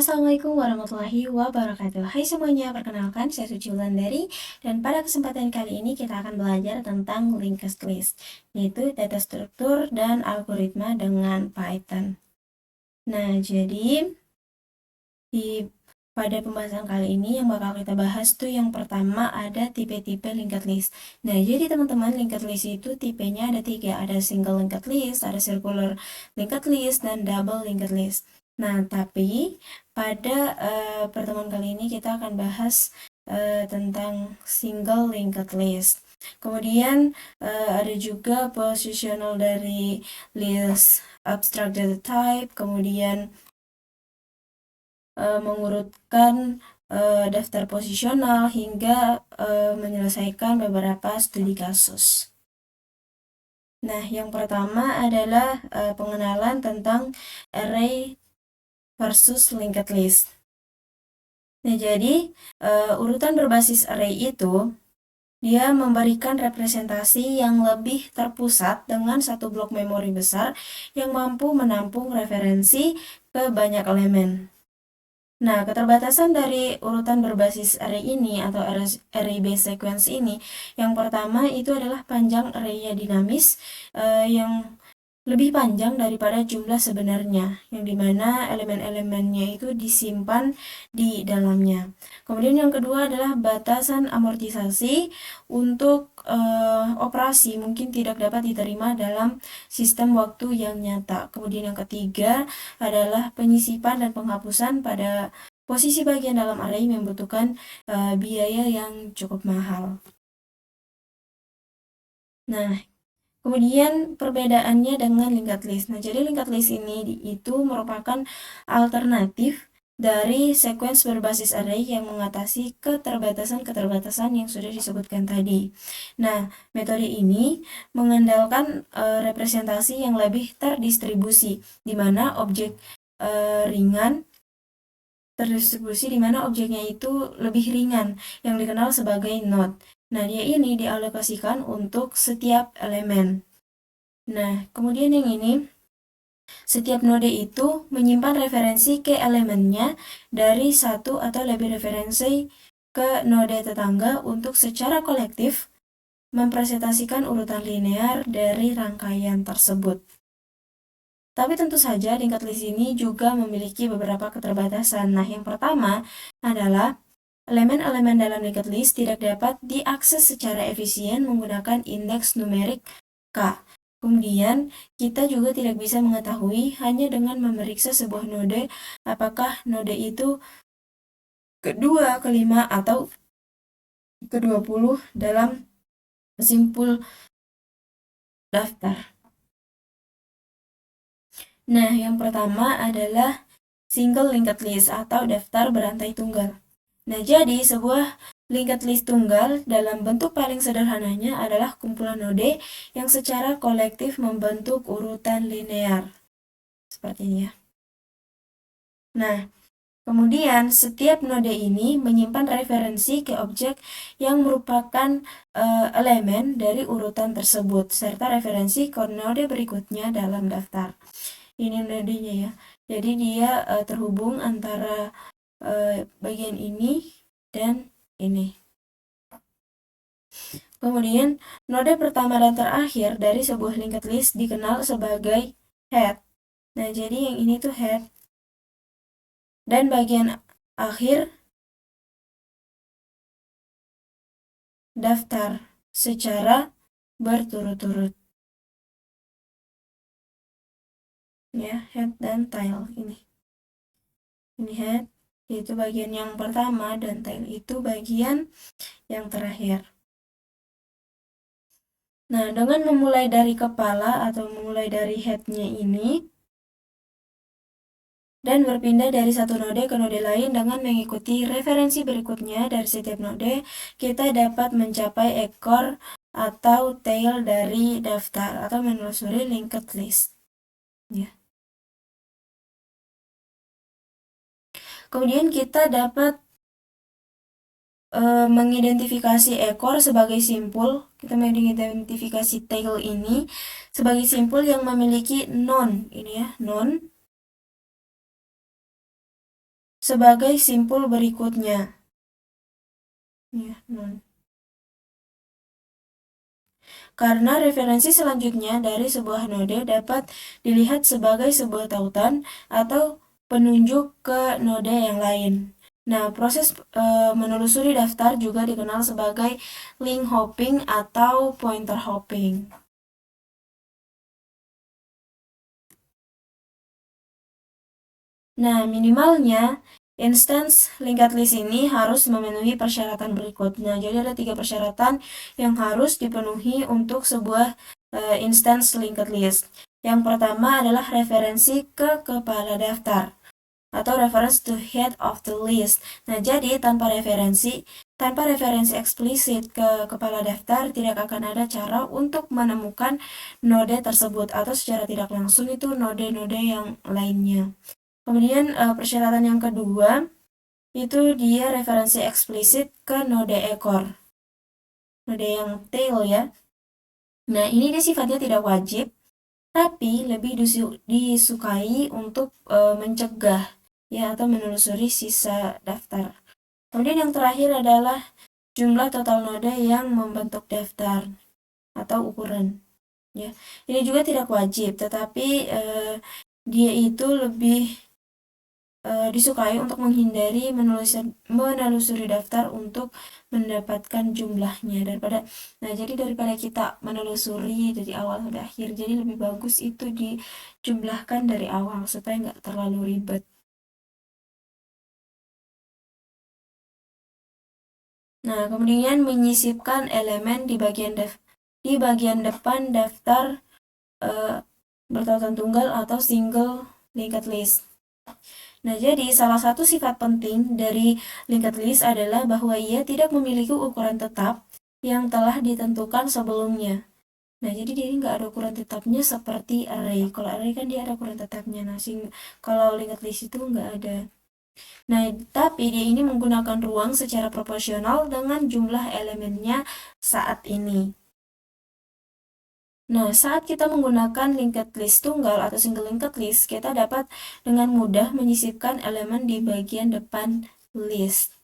Assalamualaikum warahmatullahi wabarakatuh. Hai semuanya, perkenalkan saya Suci Wulandari dan pada kesempatan kali ini kita akan belajar tentang linked list, yaitu data struktur dan algoritma dengan Python. Nah, jadi pada pembahasan kali ini yang bakal kita bahas tuh yang pertama ada tipe-tipe linked list. Nah, jadi teman-teman, linked list itu tipenya ada 3, ada single linked list, ada circular linked list, dan double linked list. Nah, tapi pada pertemuan kali ini kita akan bahas tentang single linked list. Kemudian ada juga positional dari list abstract data type, kemudian mengurutkan daftar posisional hingga menyelesaikan beberapa studi kasus. Nah, yang pertama adalah pengenalan tentang array versus linked list. Nah, jadi urutan berbasis array itu dia memberikan representasi yang lebih terpusat dengan satu blok memori besar yang mampu menampung referensi ke banyak elemen. Nah, keterbatasan dari urutan berbasis array ini atau array based sequence ini, yang pertama itu adalah panjang array-nya dinamis yang lebih panjang daripada jumlah sebenarnya, yang dimana elemen-elemennya itu disimpan di dalamnya. Kemudian yang kedua adalah batasan amortisasi untuk operasi mungkin tidak dapat diterima dalam sistem waktu yang nyata. Kemudian yang ketiga adalah penyisipan dan penghapusan pada posisi bagian dalam array membutuhkan biaya yang cukup mahal. Nah, kemudian perbedaannya dengan linked list. Nah, jadi linked list ini itu merupakan alternatif dari sequence berbasis array yang mengatasi keterbatasan-keterbatasan yang sudah disebutkan tadi. Nah, metode ini mengandalkan representasi yang lebih terdistribusi, di mana objek ringan terdistribusi di mana objeknya itu lebih ringan, yang dikenal sebagai node. Nah, dia ini dialokasikan untuk setiap elemen. Nah, kemudian yang ini, setiap node itu menyimpan referensi ke elemennya dari satu atau lebih referensi ke node tetangga untuk secara kolektif mempresentasikan urutan linear dari rangkaian tersebut. Tapi tentu saja linked list ini juga memiliki beberapa keterbatasan. Nah, yang pertama adalah elemen-elemen dalam linked list tidak dapat diakses secara efisien menggunakan indeks numerik K. Kemudian, kita juga tidak bisa mengetahui hanya dengan memeriksa sebuah node apakah node itu kedua, kelima, atau ke-20 dalam simpul daftar. Nah, yang pertama adalah single linked list atau daftar berantai tunggal. Nah, jadi sebuah linked list tunggal dalam bentuk paling sederhananya adalah kumpulan node yang secara kolektif membentuk urutan linear. Seperti ini ya. Nah, kemudian setiap node ini menyimpan referensi ke objek yang merupakan elemen dari urutan tersebut, serta referensi ke node berikutnya dalam daftar. Ini nodenya ya. Jadi dia terhubung antara bagian ini dan ini. Kemudian, node pertama dan terakhir dari sebuah linked list dikenal sebagai head. Nah, jadi yang ini tuh head. Dan bagian akhir daftar secara berturut-turut. Ya, head dan tail ini. Ini head, yaitu bagian yang pertama, dan tail itu bagian yang terakhir. Nah, dengan memulai dari kepala atau memulai dari head-nya ini, dan berpindah dari satu node ke node lain dengan mengikuti referensi berikutnya dari setiap node, kita dapat mencapai ekor atau tail dari daftar atau menelusuri linked list. Ya. Kemudian kita dapat mengidentifikasi ekor sebagai simpul. Kita mengidentifikasi tail ini sebagai simpul yang memiliki non, ini ya, non sebagai simpul berikutnya. Ya, karena referensi selanjutnya dari sebuah node dapat dilihat sebagai sebuah tautan atau penunjuk ke node yang lain. Nah, proses menelusuri daftar juga dikenal sebagai link hopping atau pointer hopping. Nah, minimalnya instance linked list ini harus memenuhi persyaratan berikut. Nah, jadi ada 3 persyaratan yang harus dipenuhi untuk sebuah instance linked list. Yang pertama adalah referensi ke kepala daftar atau reference to head of the list. Nah, jadi tanpa referensi eksplisit ke kepala daftar tidak akan ada cara untuk menemukan node tersebut atau secara tidak langsung itu node-node yang lainnya. Kemudian persyaratan yang kedua itu dia referensi eksplisit ke node ekor, node yang tail ya. Nah, ini dia sifatnya tidak wajib, tapi lebih disukai untuk mencegah ya atau menelusuri sisa daftar. Kemudian yang terakhir adalah jumlah total node yang membentuk daftar atau ukuran ya. Ini juga tidak wajib, tetapi dia itu lebih disukai untuk menghindari menelusuri daftar untuk mendapatkan jumlahnya daripada kita menelusuri dari awal sampai akhir. Jadi lebih bagus itu dijumlahkan dari awal supaya nggak terlalu ribet. Nah, kemudian menyisipkan elemen di bagian depan daftar bertautan tunggal atau single linked list. Nah, jadi salah satu sifat penting dari linked list adalah bahwa ia tidak memiliki ukuran tetap yang telah ditentukan sebelumnya. Nah, jadi dia nggak ada ukuran tetapnya seperti array. Kalau array kan dia ada ukuran tetapnya. Nah, kalau linked list itu nggak ada. Nah, tapi dia ini menggunakan ruang secara proporsional dengan jumlah elemennya saat ini. Nah, saat kita menggunakan linked list tunggal atau single linked list, kita dapat dengan mudah menyisipkan elemen di bagian depan list.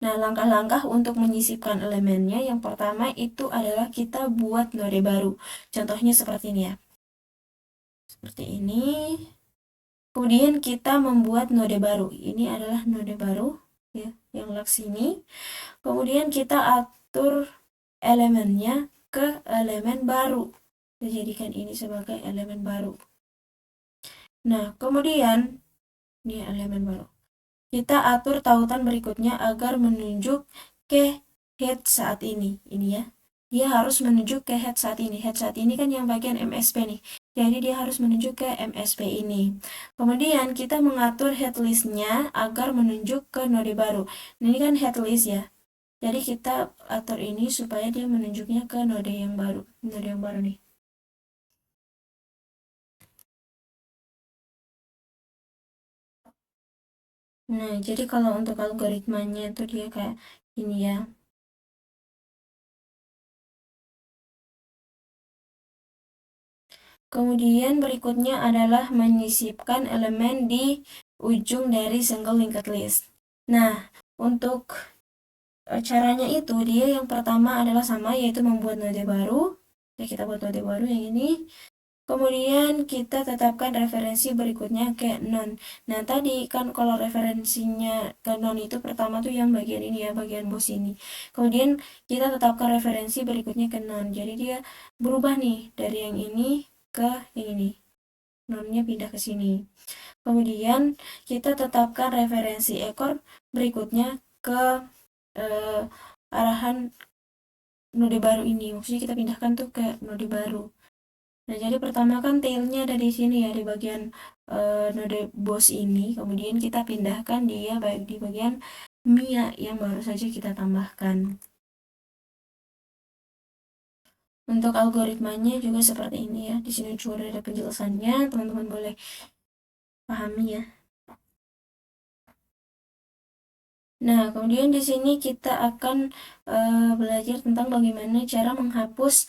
Nah, langkah-langkah untuk menyisipkan elemennya, yang pertama itu adalah kita buat node baru. Contohnya seperti ini ya. Seperti ini. Kemudian kita membuat node baru. Ini adalah node baru ya, yang log sini. Kemudian kita atur elemennya ke elemen baru. Kita jadikan ini sebagai elemen baru. Nah, kemudian ini elemen baru. Kita atur tautan berikutnya agar menunjuk ke head saat ini. Ini ya. Dia harus menunjuk ke head saat ini. Head saat ini kan yang bagian MSP nih. Jadi dia harus menunjuk ke MSP ini. Kemudian kita mengatur head list-nya agar menunjuk ke node baru. Ini kan head list ya. Jadi kita atur ini supaya dia menunjuknya ke node yang baru. Node yang baru nih. Nah, jadi kalau untuk algoritmanya itu dia kayak ini ya. Kemudian berikutnya adalah menyisipkan elemen di ujung dari single linked list. Nah, untuk caranya itu dia yang pertama adalah sama, yaitu membuat node baru. Ya, kita buat node baru yang ini. Kemudian kita tetapkan referensi berikutnya ke non. Nah, tadi kan kalau referensinya ke non itu pertama tuh yang bagian ini ya, bagian bos ini. Kemudian kita tetapkan referensi berikutnya ke non. Jadi dia berubah nih dari yang ini ke yang ini. Nonnya pindah ke sini. Kemudian kita tetapkan referensi ekor berikutnya ke arahan node baru ini. Maksudnya kita pindahkan tuh ke node baru. Nah, jadi pertama kan tailnya ada di sini ya, di bagian node bos ini. Kemudian kita pindahkan dia di bagian Mia yang baru saja kita tambahkan. Untuk algoritmanya juga seperti ini ya. Di sini juga ada penjelasannya, teman-teman boleh pahami ya. Nah, kemudian di sini kita akan belajar tentang bagaimana cara menghapus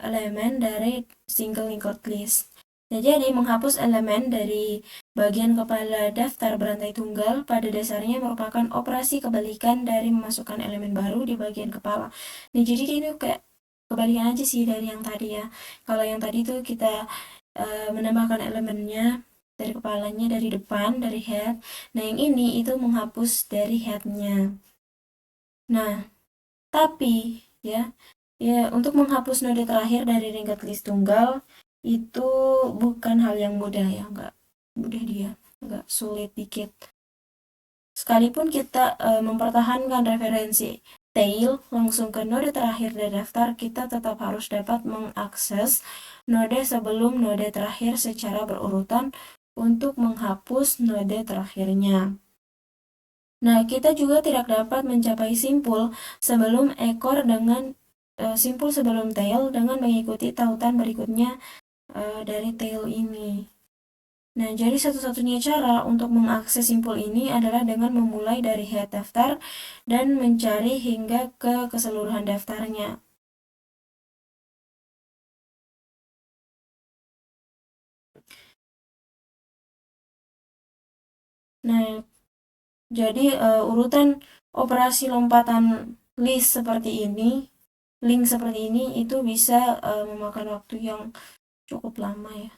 elemen dari single linked list. Nah, jadi menghapus elemen dari bagian kepala daftar berantai tunggal pada dasarnya merupakan operasi kebalikan dari memasukkan elemen baru di bagian kepala. Nah, jadi ini kayak kebalikan aja sih dari yang tadi ya. Kalau yang tadi tuh kita menambahkan elemennya dari kepalanya dari depan, dari head. Nah, yang ini itu menghapus dari headnya. Nah, tapi ya, untuk menghapus node terakhir dari ringkat list tunggal itu bukan hal yang mudah ya, nggak mudah dia, nggak sulit dikit. Sekalipun kita mempertahankan referensi tail langsung ke node terakhir dari daftar, kita tetap harus dapat mengakses node sebelum node terakhir secara berurutan untuk menghapus node terakhirnya. Nah, kita juga tidak dapat mencapai simpul sebelum ekor dengan simpul sebelum tail dengan mengikuti tautan berikutnya dari tail ini. Nah, jadi satu-satunya cara untuk mengakses simpul ini adalah dengan memulai dari head daftar dan mencari hingga ke keseluruhan daftarnya. Nah, jadi urutan operasi lompatan list seperti ini, link seperti ini itu bisa memakan waktu yang cukup lama ya.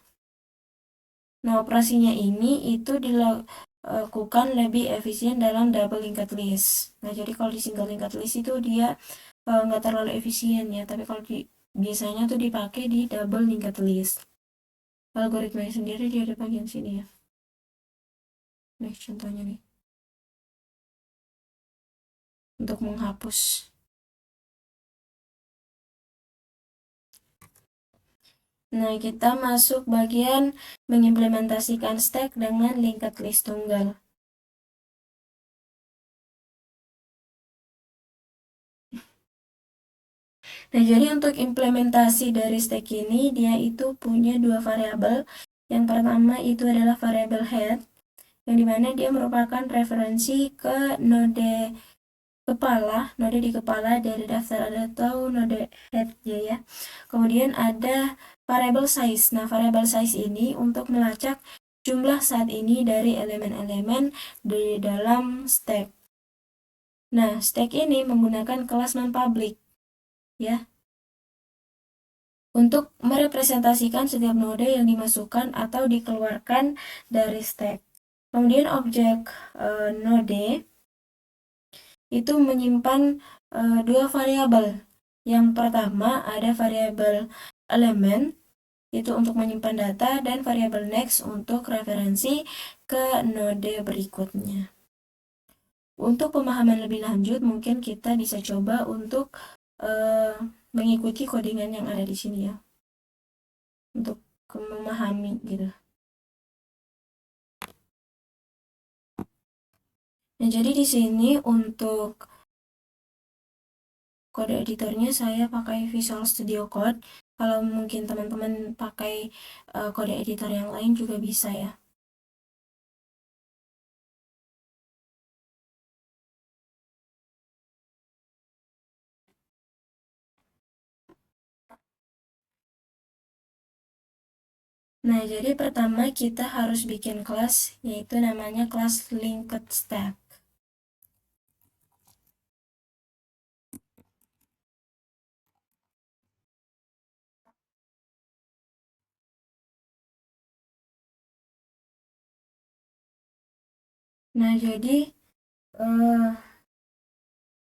Nah, operasinya ini itu dilakukan lebih efisien dalam double linked list. Nah, jadi kalau di single linked list itu dia nggak terlalu efisien ya, tapi kalau biasanya tuh dipakai di double linked list. Algoritmanya sendiri dia ada bagian sini ya. Nih contohnya nih. Untuk menghapus. Nah, kita masuk bagian mengimplementasikan stack dengan linked list tunggal. Nah, jadi untuk implementasi dari stack ini, dia itu punya dua variabel. Yang pertama itu adalah variabel head, yang dimana dia merupakan referensi ke node node di kepala dari daftar atau node head ya. Kemudian ada variabel size. Nah, variabel size ini untuk melacak jumlah saat ini dari elemen-elemen di dalam stack. Nah, stack ini menggunakan kelas non-public ya, untuk merepresentasikan setiap node yang dimasukkan atau dikeluarkan dari stack. Kemudian objek node itu menyimpan dua variabel. Yang pertama ada variabel elemen itu untuk menyimpan data dan variabel next untuk referensi ke node berikutnya. Untuk pemahaman lebih lanjut mungkin kita bisa coba untuk mengikuti codingan yang ada di sini ya, untuk memahami gitu. Nah, jadi di sini untuk kode editornya saya pakai Visual Studio Code. Kalau mungkin teman-teman pakai kode editor yang lain juga bisa ya. Nah, jadi pertama kita harus bikin kelas, yaitu namanya kelas linked stack. Nah, jadi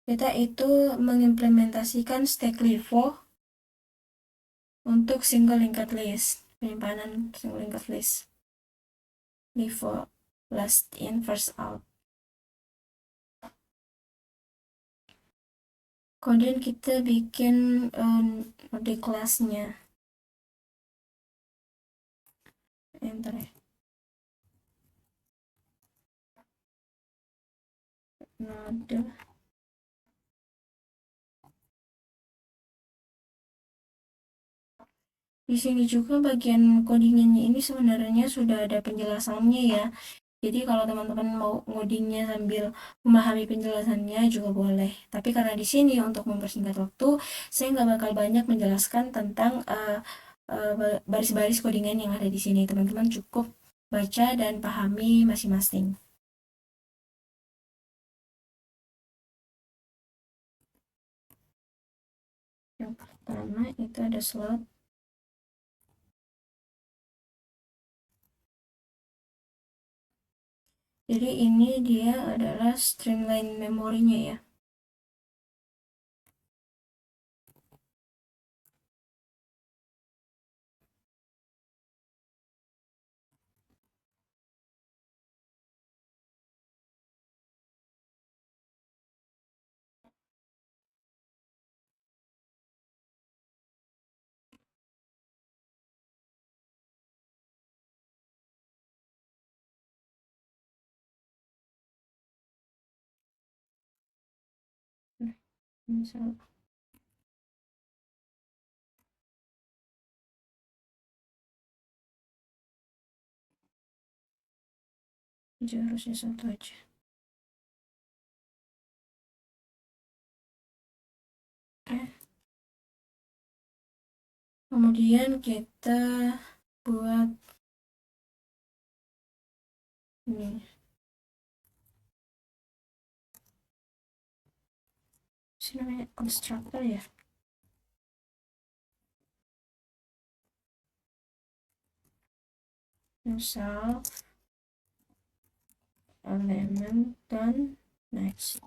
kita itu mengimplementasikan stack LIFO untuk single linked list, penyimpanan single linked list. LIFO, last in first out. Kemudian kita bikin node kelasnya. Enter ya. Node. Di sini juga bagian codingannya ini sebenarnya sudah ada penjelasannya ya. Jadi kalau teman-teman mau ngodingnya sambil memahami penjelasannya juga boleh. Tapi karena di sini untuk mempersingkat waktu, saya nggak bakal banyak menjelaskan tentang baris-baris codingan yang ada di sini. Teman-teman cukup baca dan pahami masing-masing. Yang pertama itu ada slot. Jadi ini dia adalah streamline memorinya ya. Misal harusnya satu aja. Kemudian kita buat ini namanya constructor ya. Misal element dan next.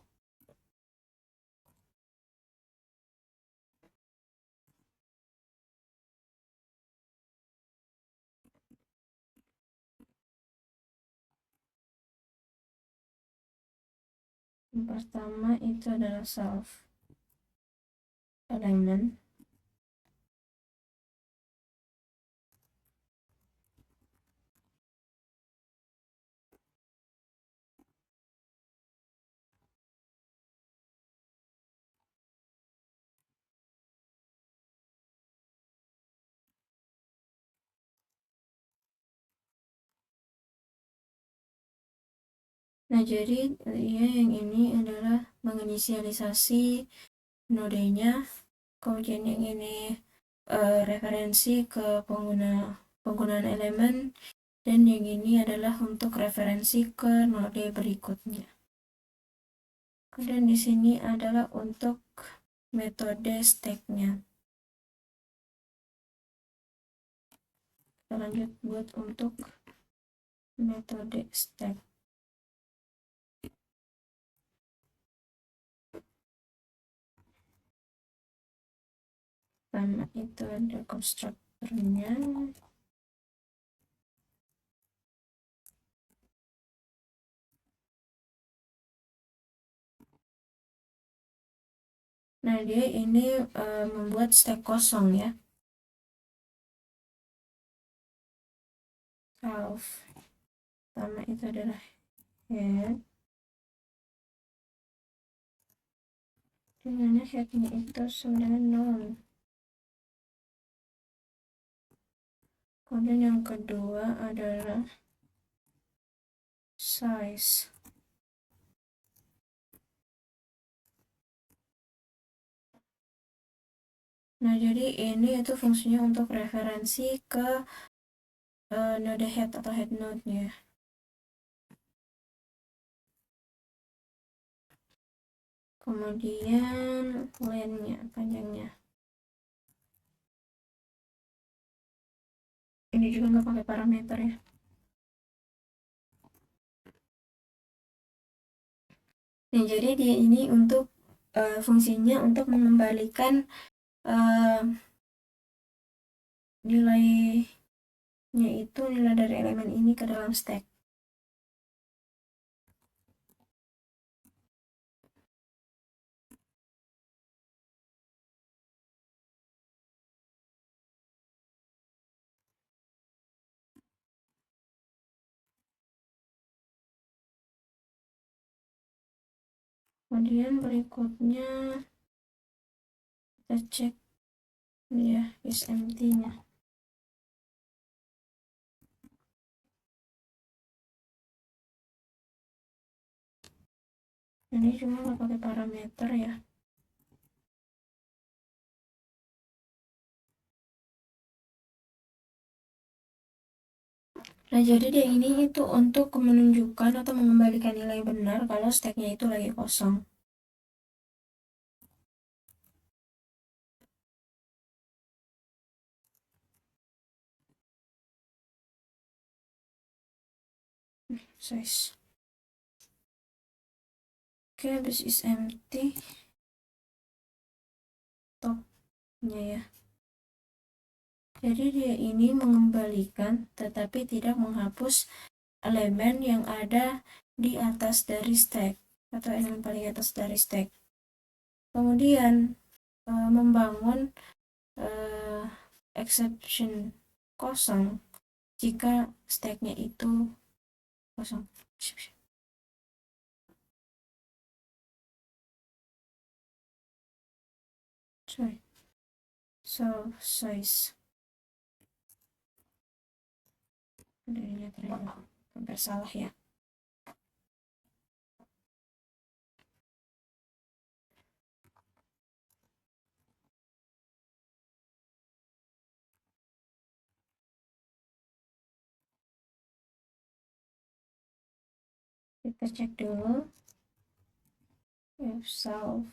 Yang pertama itu adalah self element. Nah, jadi ya yang ini adalah menginisialisasi nodenya, kemudian yang ini referensi ke penggunaan elemen, dan yang ini adalah untuk referensi ke node berikutnya. Kemudian di sini adalah untuk metode stack-nya. Kita lanjut buat untuk metode stack. Pertama itu ada konstruktornya. Nah, dia ini membuat stack kosong ya. Self. Pertama itu adalah head. Dimana headnya itu sebenarnya nol. Kemudian yang kedua adalah size. Nah, jadi ini itu fungsinya untuk referensi ke node head atau head node-nya. Kemudian length-nya, panjangnya. Ini juga nggak pakai parameter ya. Nah, jadi dia ini untuk fungsinya untuk mengembalikan nilainya itu nilai dari elemen ini ke dalam stack. Kemudian berikutnya kita cek ya is empty-nya. Ini cuma nggak pakai parameter ya. Nah, jadi dia ini itu untuk menunjukkan atau mengembalikan nilai benar kalau stacknya itu lagi kosong. Size. Oke, this is empty. Topnya ya. Jadi dia ini mengembalikan tetapi tidak menghapus elemen yang ada di atas dari stack atau elemen paling atas dari stack. Kemudian membangun exception kosong jika stacknya itu kosong. Sorry. So size. Adanya ternyata hampir salah ya. Kita cek dulu if solve.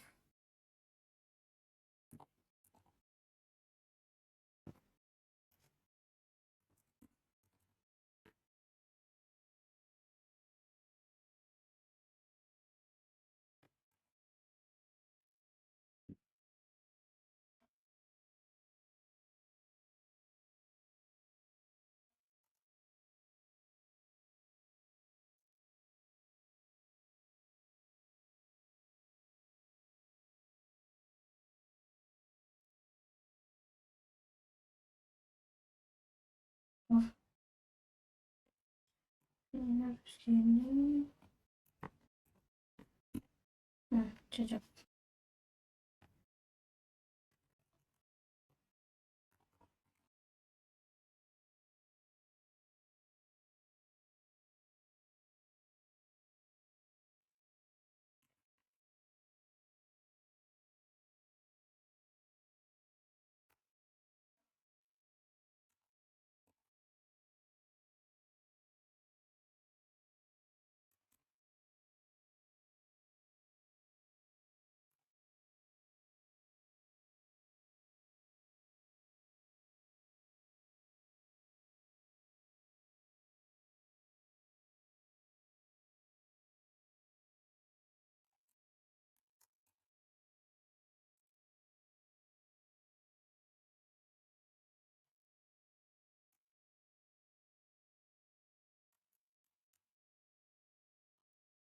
Oh, ini harus gini. Cocok.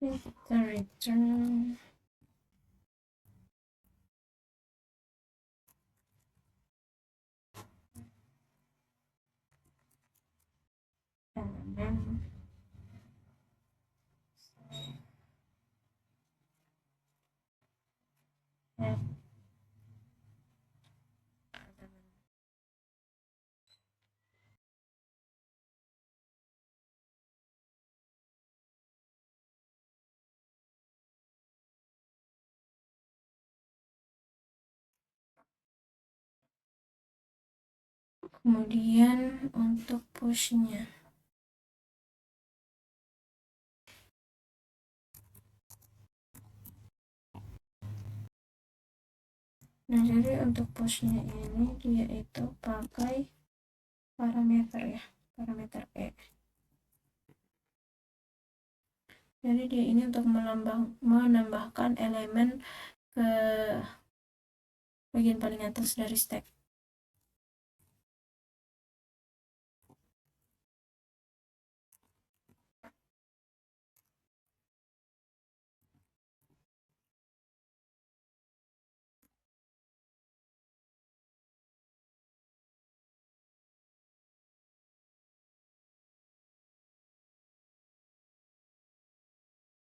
Kita return elemen F. Kemudian untuk pushnya, nah jadi untuk pushnya ini dia itu pakai parameter ya, parameter E. Jadi dia ini untuk menambahkan elemen ke bagian paling atas dari stack.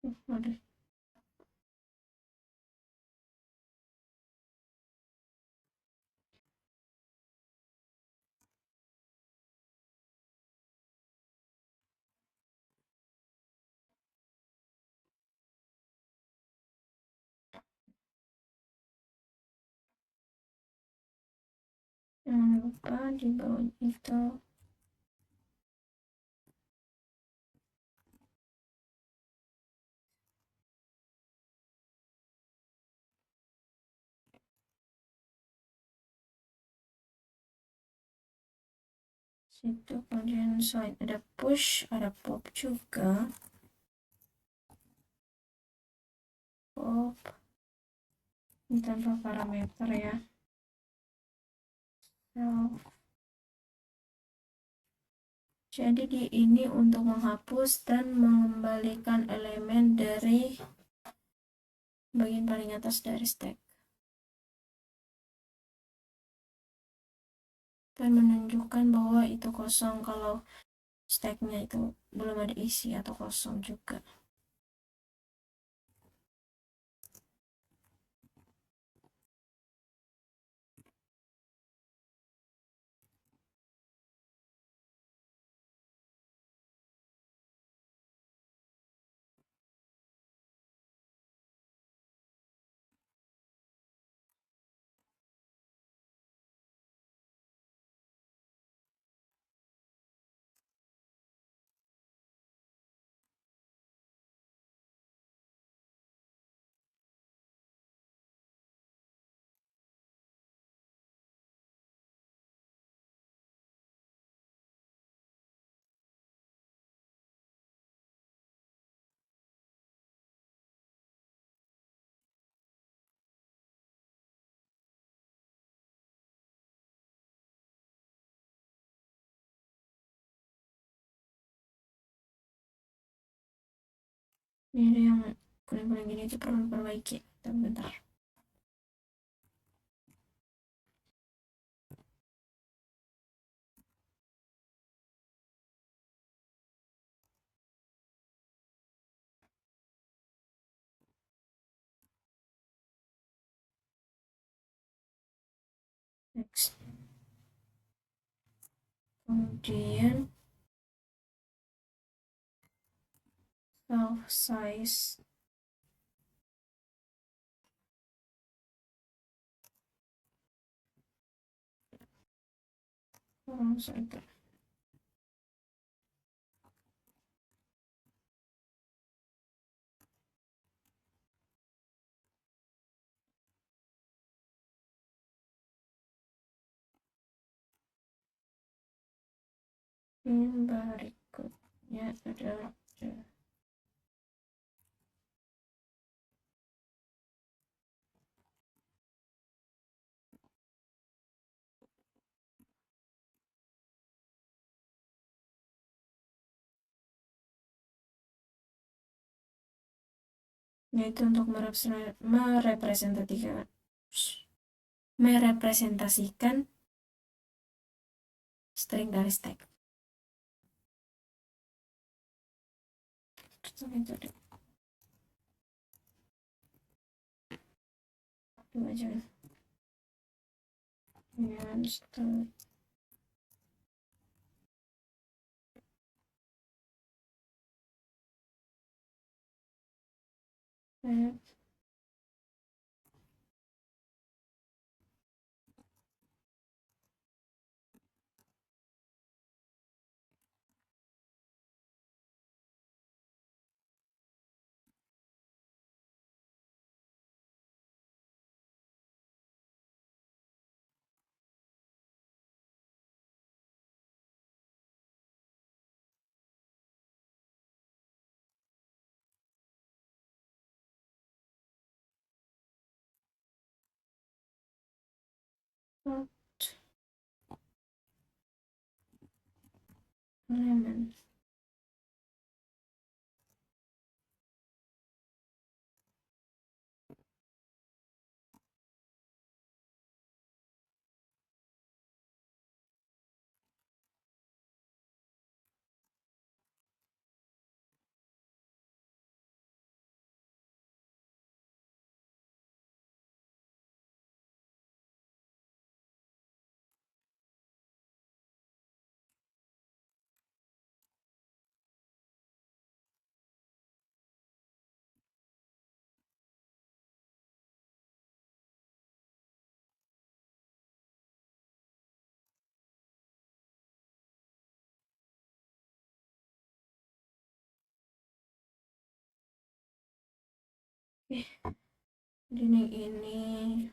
Waduh. Jangan lupa di bawah itu situ. Kemudian selain ada push, ada pop juga. Pop ini tanpa parameter ya. Jadi di ini untuk menghapus dan mengembalikan elemen dari bagian paling atas dari stack dan menunjukkan bahwa itu kosong kalau stacknya itu belum ada isi atau kosong juga. Ini ada yang kuning-kuning gini itu perlu diperbaiki. Bentar. Next. Kemudian self size center. Yang berikutnya adalah yaitu untuk merepresentasikan string dari stack. Coba aja. elemen. Ini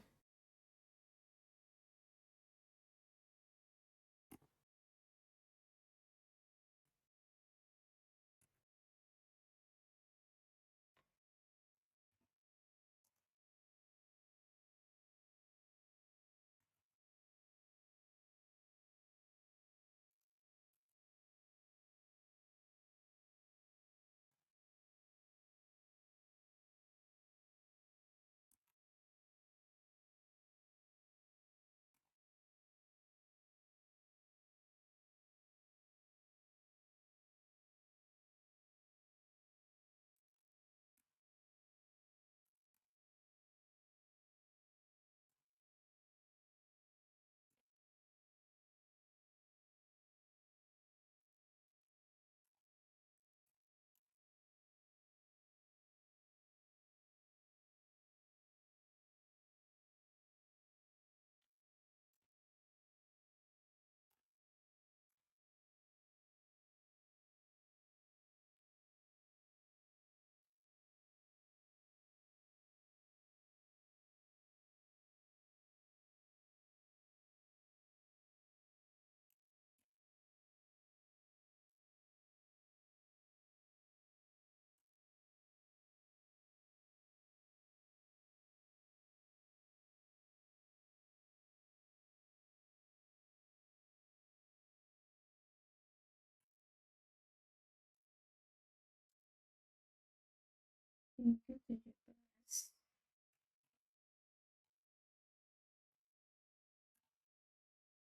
itu 17.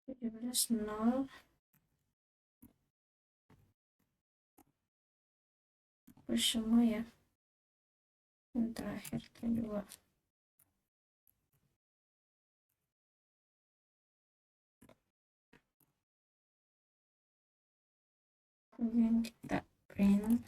17 0 per semua ya. Yang terakhir kedua. Kemudian kita print.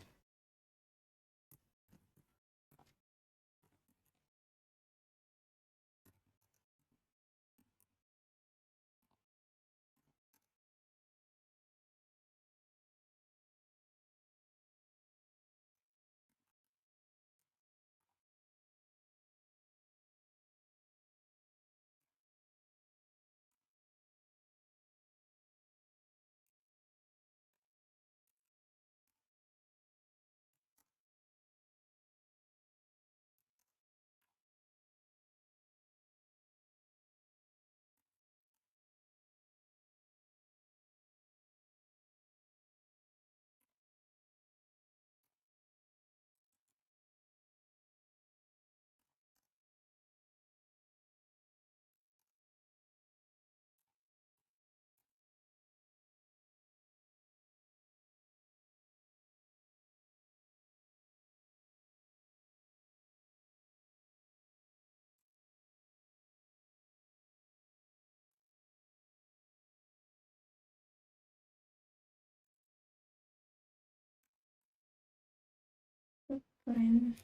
Print.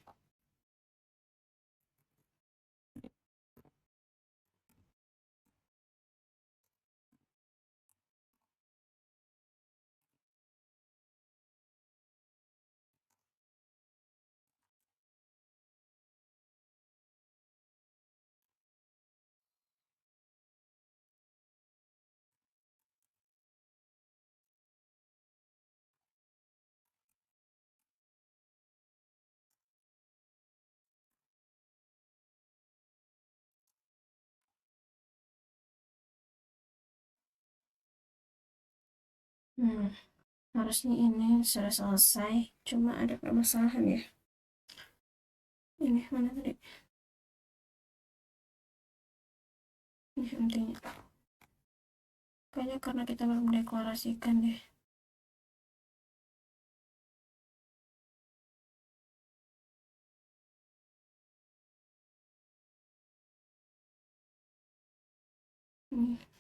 Harusnya ini sudah selesai, cuma ada permasalahan ya. Ini mana tadi? Ini intinya. Kayaknya karena kita belum deklarasikan deh. Ini.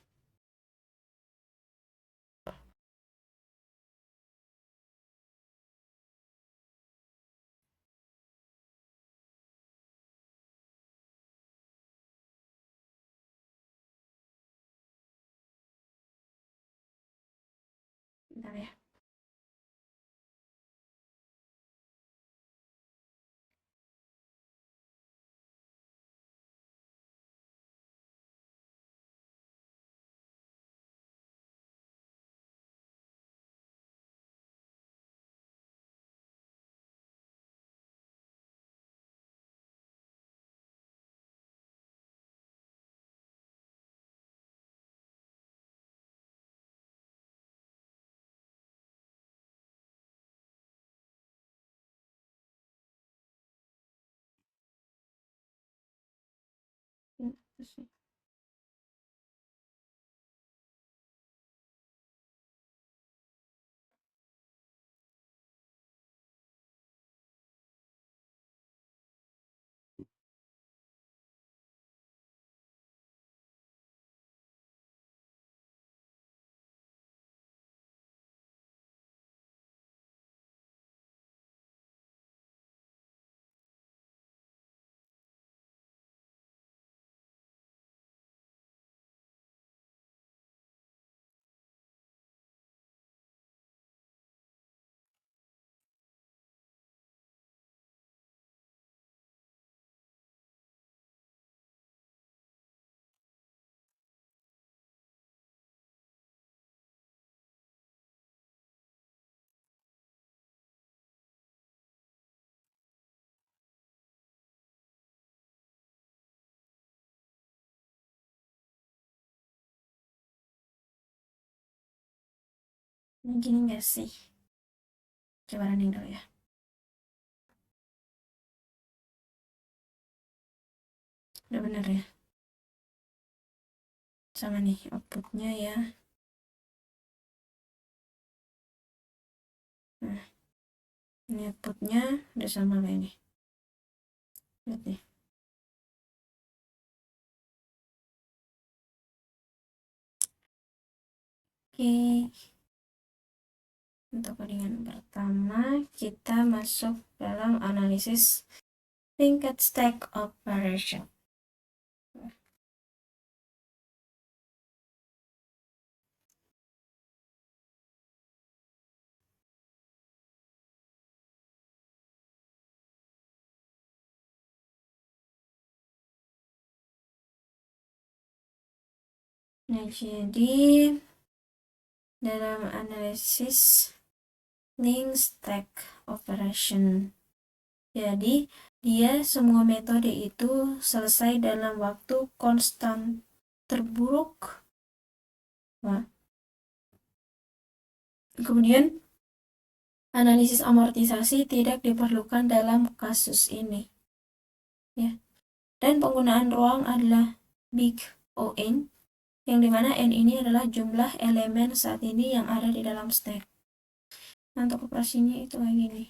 Bentar ya. Ini apa sih? Ini gini nggak sih? Coba running dulu ya. udah bener ya, sama nih outputnya ya. Nah, ini outputnya udah sama kayak ini, lihat nih. Oke, untuk codingan pertama kita masuk dalam analisis linked stack operation. Nah, jadi dalam analisis linked stack operation, jadi dia semua metode itu selesai dalam waktu konstan terburuk. Nah, kemudian analisis amortisasi tidak diperlukan dalam kasus ini, ya. Dan penggunaan ruang adalah big O(n), yang dimana n ini adalah jumlah elemen saat ini yang ada di dalam stack. Nah, untuk operasinya itu kayak gini.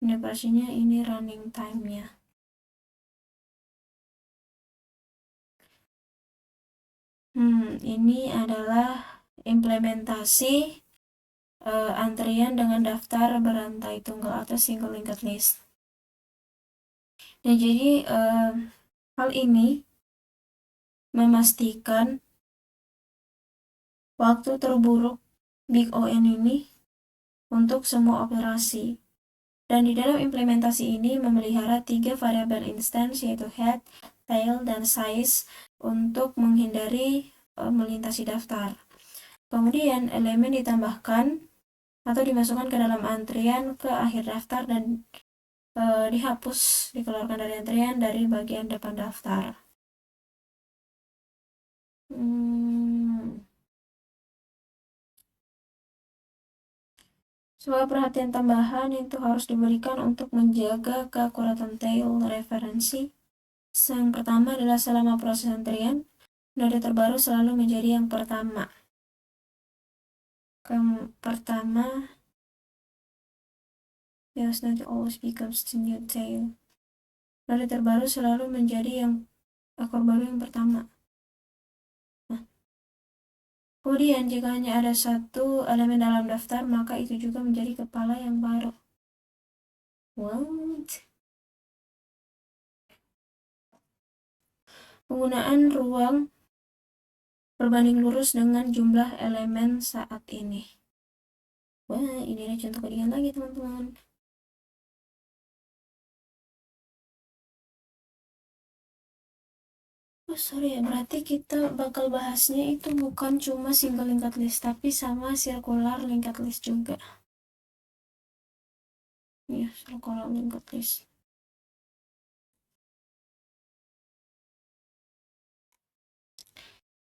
Ini operasinya, ini running time-nya. Ini adalah implementasi antrian dengan daftar berantai tunggal atau single linked list. Nah, jadi hal ini memastikan waktu terburuk big O(n) ini untuk semua operasi. Dan di dalam implementasi ini memelihara 3 variabel instance, yaitu head, tail, dan size untuk menghindari melintasi daftar. Kemudian elemen ditambahkan atau dimasukkan ke dalam antrian ke akhir daftar dan dihapus, dikeluarkan dari antrian dari bagian depan daftar. Sebuah perhatian tambahan itu harus diberikan untuk menjaga keakuratan tail referensi. Yang pertama adalah selama proses antrian, node terbaru selalu menjadi yang pertama. Pertama, yes, node always becomes the new tail. Node terbaru selalu menjadi yang ekor baru yang pertama. Nah, kemudian jika hanya ada satu elemen dalam daftar, maka itu juga menjadi kepala yang baru. What? Penggunaan ruang berbanding lurus dengan jumlah elemen saat ini. Wah, ini ada contoh codingan lagi, teman-teman. Oh, sorry ya, berarti kita bakal bahasnya itu bukan cuma single linked list, tapi sama circular linked list juga. Ya, circular linked list.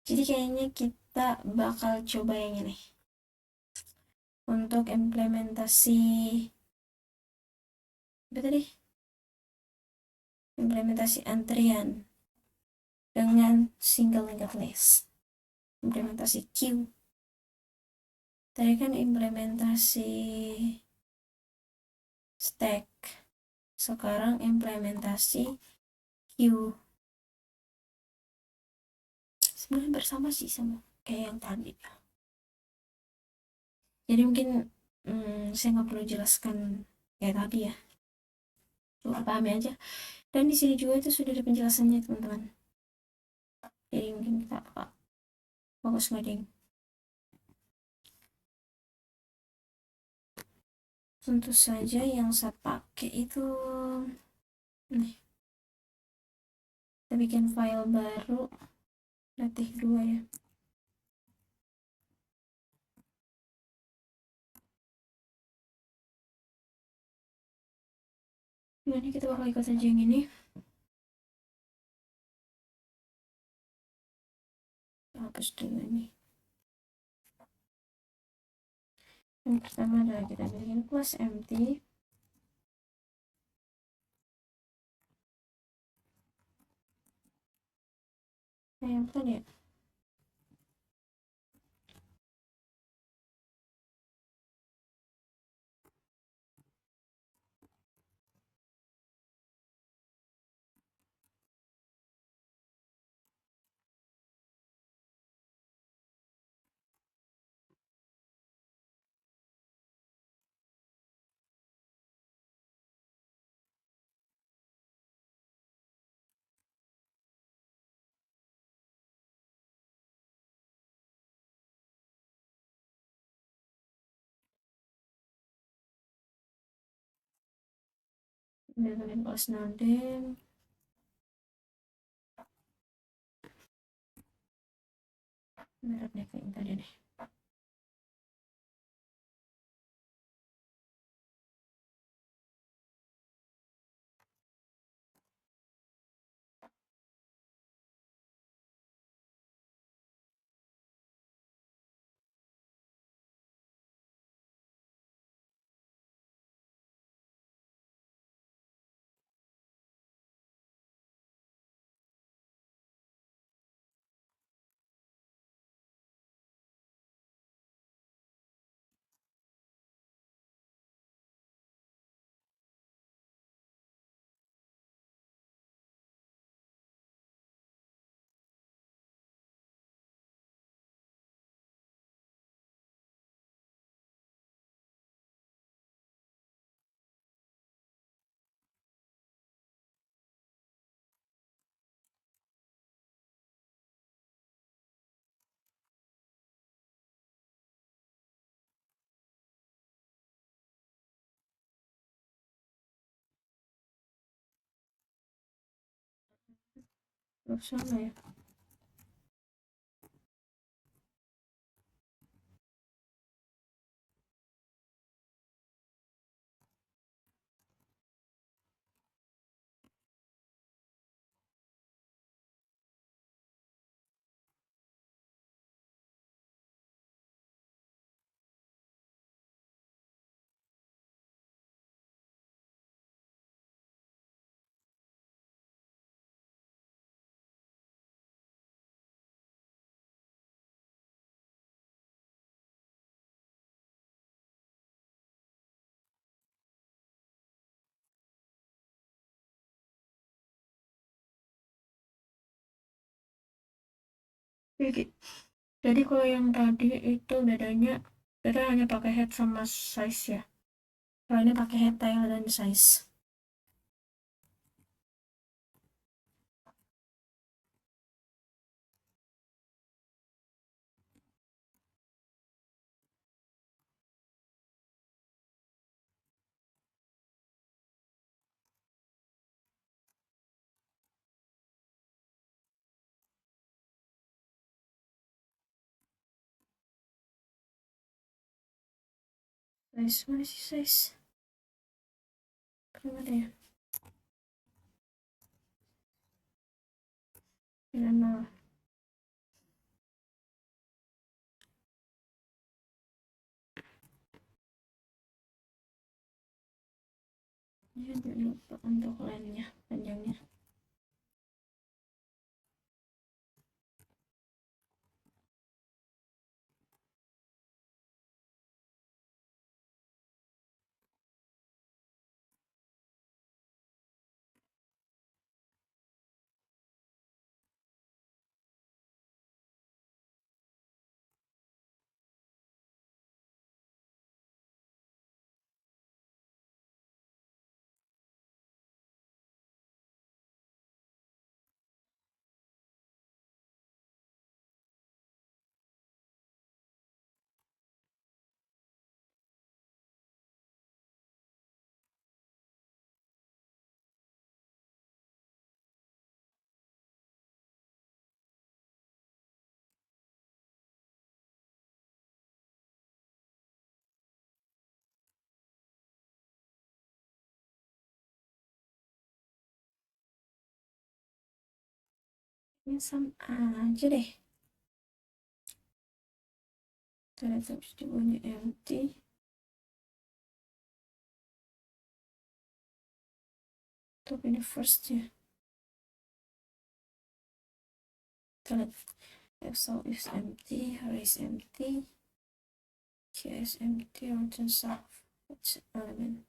Jadi kayaknya kita bakal coba yang ini. Untuk implementasi apa tadi? Implementasi antrian dengan single linked list. Implementasi queue. Tadi kan implementasi stack. Sekarang implementasi queue. Sebenarnya bersama sih sama kayak yang tadi. Jadi mungkin saya nggak perlu jelaskan kayak tadi ya, coba pahami aja. Dan di sini juga itu sudah ada penjelasannya, teman-teman. Jadi mungkin kita fokus ngoding. Tentu saja yang saya pakai itu nih, kita bikin file baru latih 2 ya. Ini kita bakal ikut saja yang ini. Hapus dulu ini. Yang pertama adalah kita bikin class empty. yang tadi ya. Dengan kelas nadem merek deh kayak tadi deh. Terus sama ya. Jadi kalau yang tadi itu bedanya kita hanya pakai head sama size ya. Kalau ini pakai head, tail, dan size. Size mana sih size? Berapa deh? Ya, nol. Jangan lupa untuk lainnya panjangnya. Ini sama aja deh. Kita lihat habis bunyi empty. Tapi ini first ya. Let if so is empty, array is empty, Q is empty, returns self. Which element?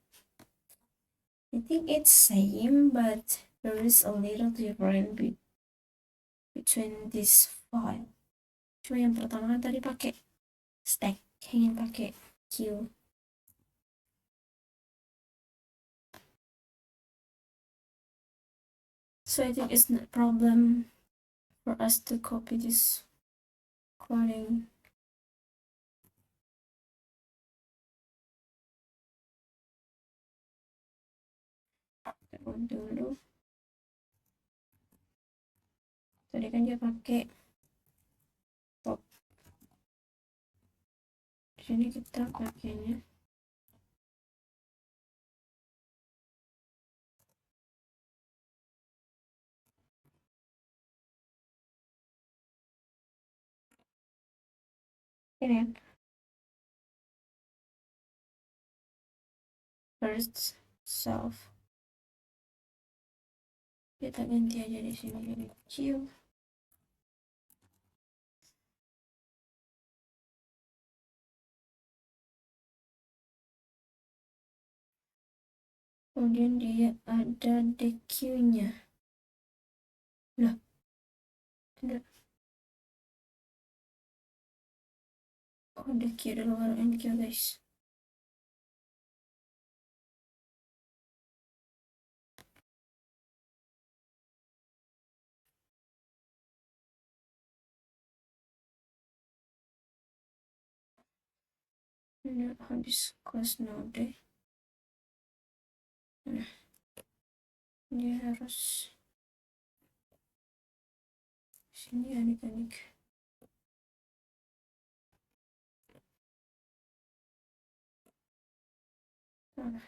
I think it's same, but there is a little difference between this file. Cuma yang pertama kan tadi pakai stack, ingin pakai Q. So I think it's not a problem for us to copy this coding. Dulu tadi kan dia pakai top, di sini kita pakainya ini ya, first self. Kita ganti aja di sini jadi Q. Kemudian dia ada DQ-nya. Loh, tidak. Oh, DQ di luar NQ, guys. Ini habis kelas node. Nah, dia harus sini adik-adik. Nah.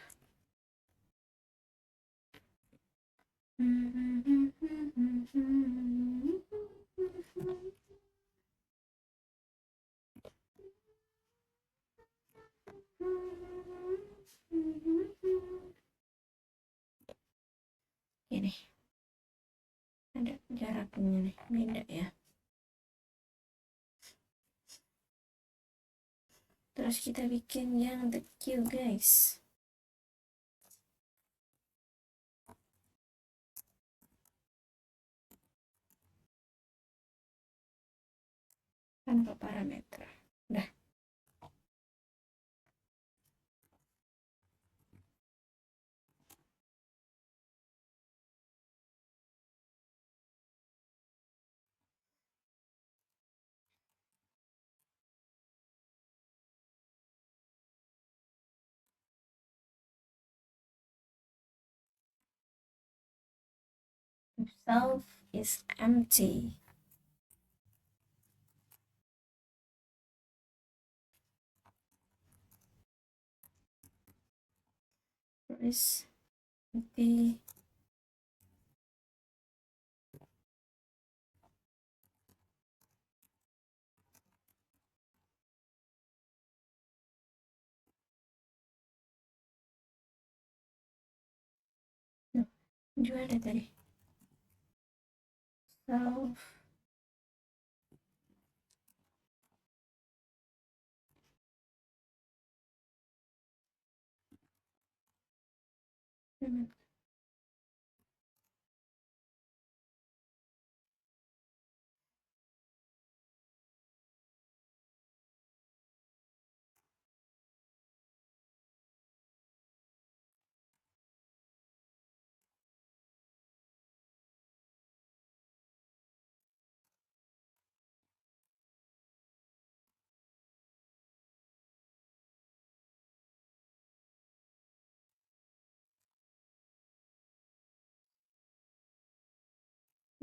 Ini ada jaraknya nih, beda ya. Terus kita bikin yang the Q, guys. Tanpa parameter. Udah. Self is empty. Terus empty. Nah, juga ada tadi. Self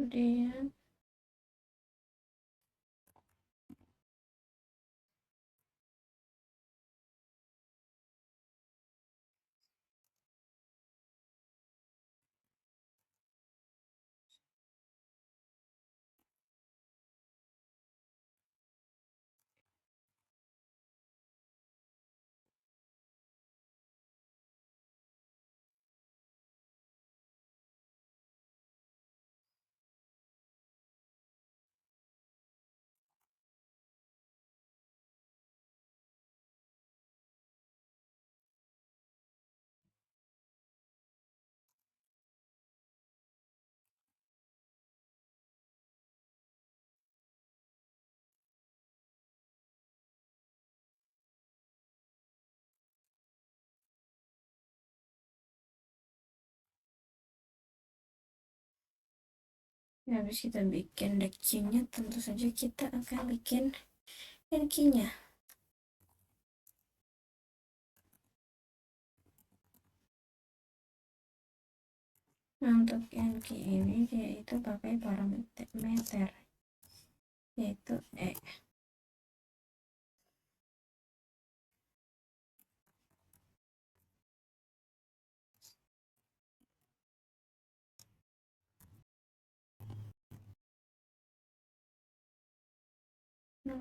kemudian Habis kita bikin deck-nya, tentu saja kita akan bikin key-nya. Nah, untuk key ini dia itu pakai parameter yaitu E. Nah,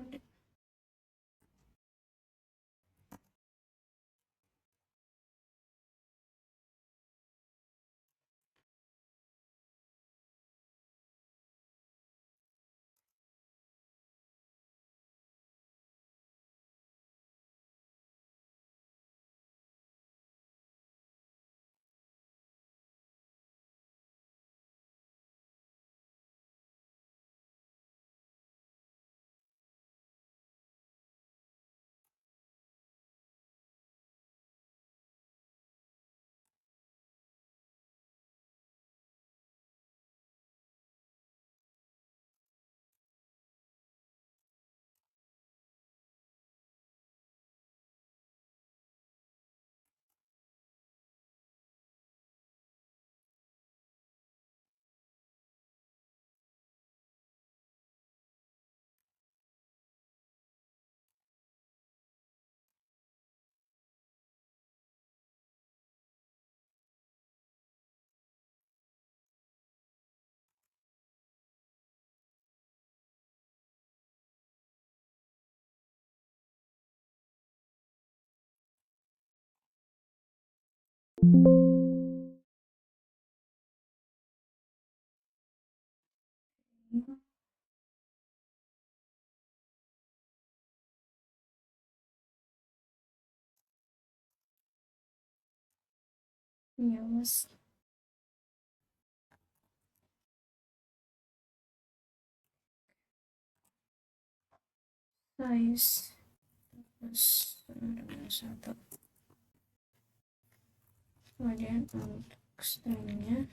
ya mas, size plus dengan 1. Kemudian untuk stringnya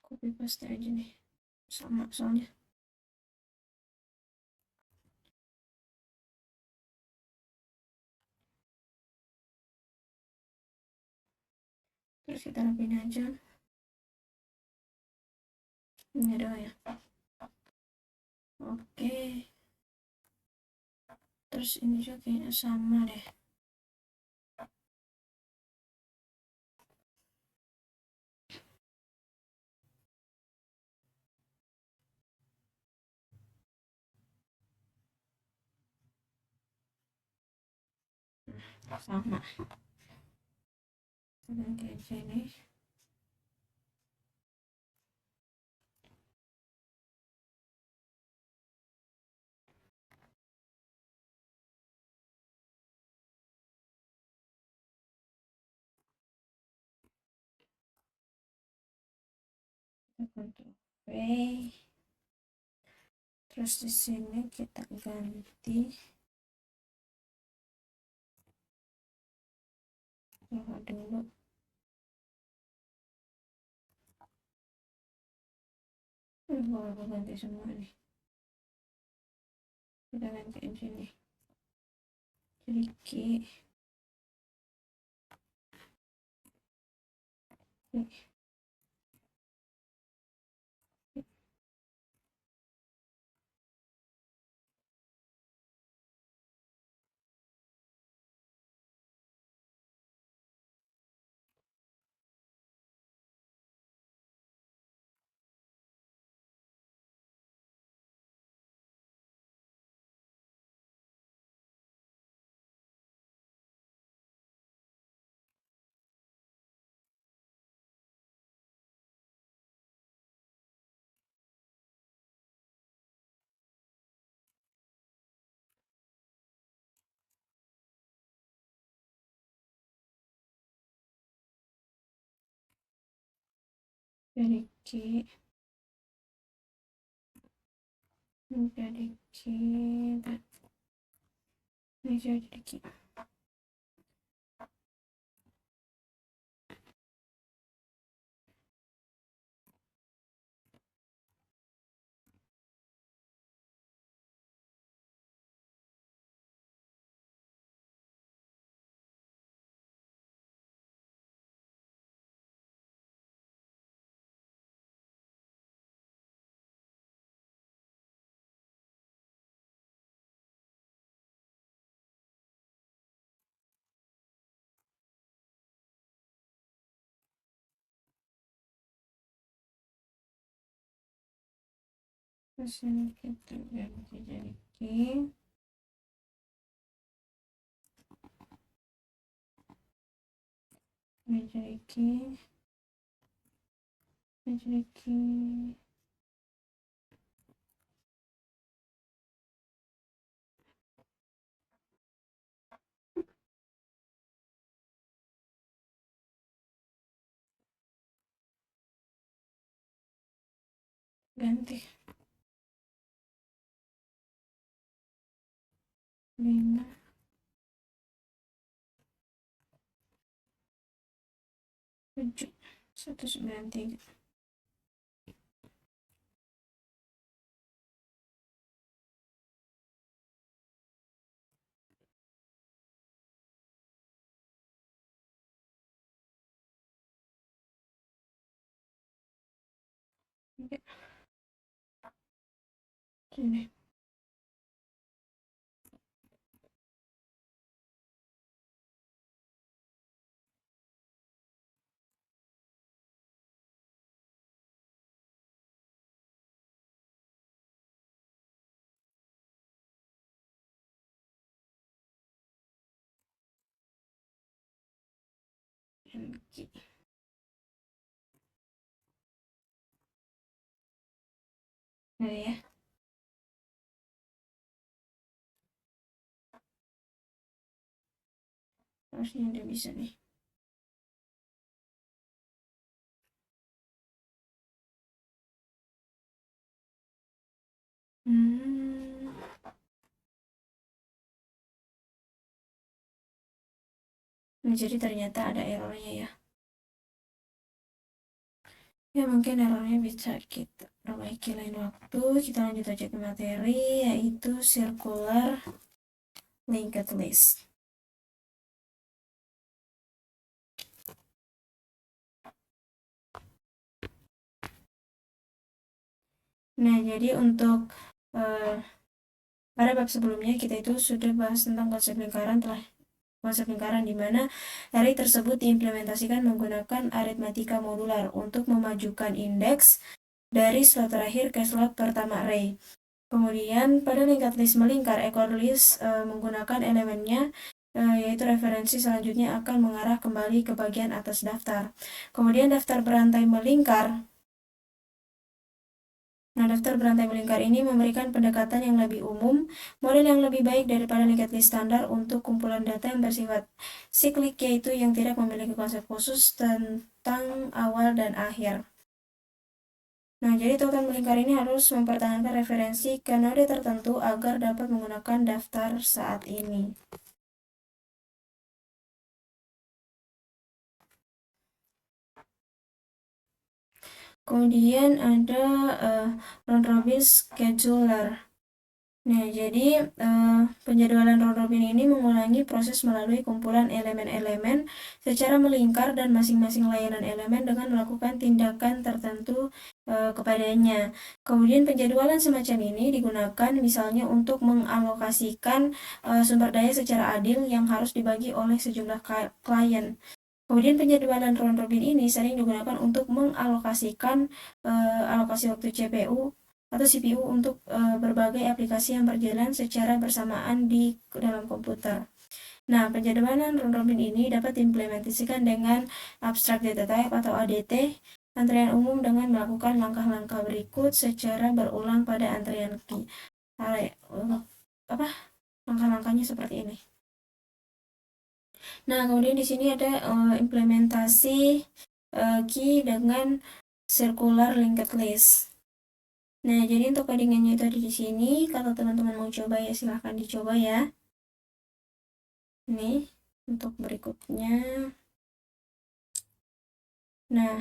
copy paste aja nih, sama soalnya. Terus kita rapiin aja. Ini ada ya. Oke. Terus ini juga kayaknya sama deh. Sama. Dan kayak sini. Ctrl V. Terus di sini kita ganti dulu. Aku ganti semua nih. Kita gantiin sini. Jadi key. jadi Q menjadi Q dan ini jadi Q. Terus ini kita ganti jadi Q ini jadi Q ini jadi Q ganti 5 7 193. Oke, sini NQ nah ya harusnya udah bisa nih. Nah, jadi ternyata ada errornya ya. Ya mungkin errornya bisa kita perbaiki lain waktu. Kita lanjut aja ke materi, yaitu circular linked list. Nah, jadi untuk pada bab sebelumnya kita itu sudah bahas tentang konsep lingkaran di mana array tersebut diimplementasikan menggunakan aritmatika modular untuk memajukan indeks dari slot terakhir ke slot pertama array. Kemudian pada linked list melingkar, equal list menggunakan elemennya yaitu referensi selanjutnya akan mengarah kembali ke bagian atas daftar. Kemudian daftar berantai melingkar. Nah, daftar berantai melingkar ini memberikan pendekatan yang lebih umum, model yang lebih baik daripada linked list standar untuk kumpulan data yang bersifat siklik, yaitu yang tidak memiliki konsep khusus tentang awal dan akhir. Nah, jadi tautan melingkar ini harus mempertahankan referensi ke node tertentu agar dapat menggunakan daftar saat ini. Kemudian ada round robin scheduler. Nah, jadi penjadwalan round robin ini mengulangi proses melalui kumpulan elemen-elemen secara melingkar dan masing-masing layanan elemen dengan melakukan tindakan tertentu kepadanya. Kemudian penjadwalan semacam ini digunakan misalnya untuk mengalokasikan sumber daya secara adil yang harus dibagi oleh sejumlah klien. Kemudian penjadwalan round robin ini sering digunakan untuk mengalokasikan alokasi waktu CPU atau CPU untuk berbagai aplikasi yang berjalan secara bersamaan di dalam komputer. Nah, penjadwalan round robin ini dapat diimplementasikan dengan abstract data type atau ADT, antrian umum dengan melakukan langkah-langkah berikut secara berulang pada antrian key. Langkah-langkahnya seperti ini. Nah, kemudian di sini ada implementasi key dengan circular linked list. Nah, jadi untuk codingannya itu ada di sini. Kalau teman-teman mau coba ya silahkan dicoba ya. Nih, untuk berikutnya. Nah,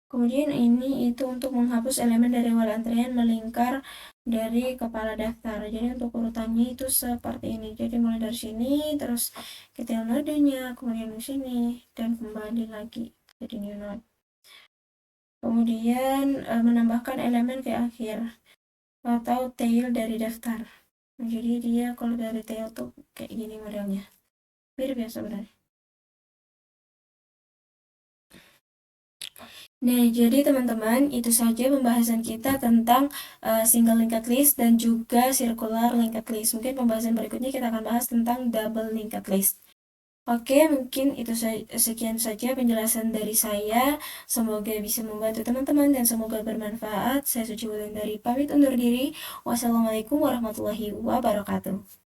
kemudian ini itu untuk menghapus elemen dari wall antrean melingkar dari kepala daftar. Jadi untuk urutannya itu seperti ini. Jadi mulai dari sini, terus ke tail node-nya, kemudian di sini, dan kembali lagi jadi new node. Kemudian menambahkan elemen ke akhir atau tail dari daftar. Nah, jadi dia kalau dari tail tuh kayak gini modelnya. Mirip ya sebenarnya. Nah, jadi teman-teman, itu saja pembahasan kita tentang single linked list dan juga circular linked list. Mungkin pembahasan berikutnya kita akan bahas tentang double linked list. Oke, mungkin itu sekian saja penjelasan dari saya. Semoga bisa membantu teman-teman dan semoga bermanfaat. Saya Suci Wulandari pamit undur diri. Wassalamualaikum warahmatullahi wabarakatuh.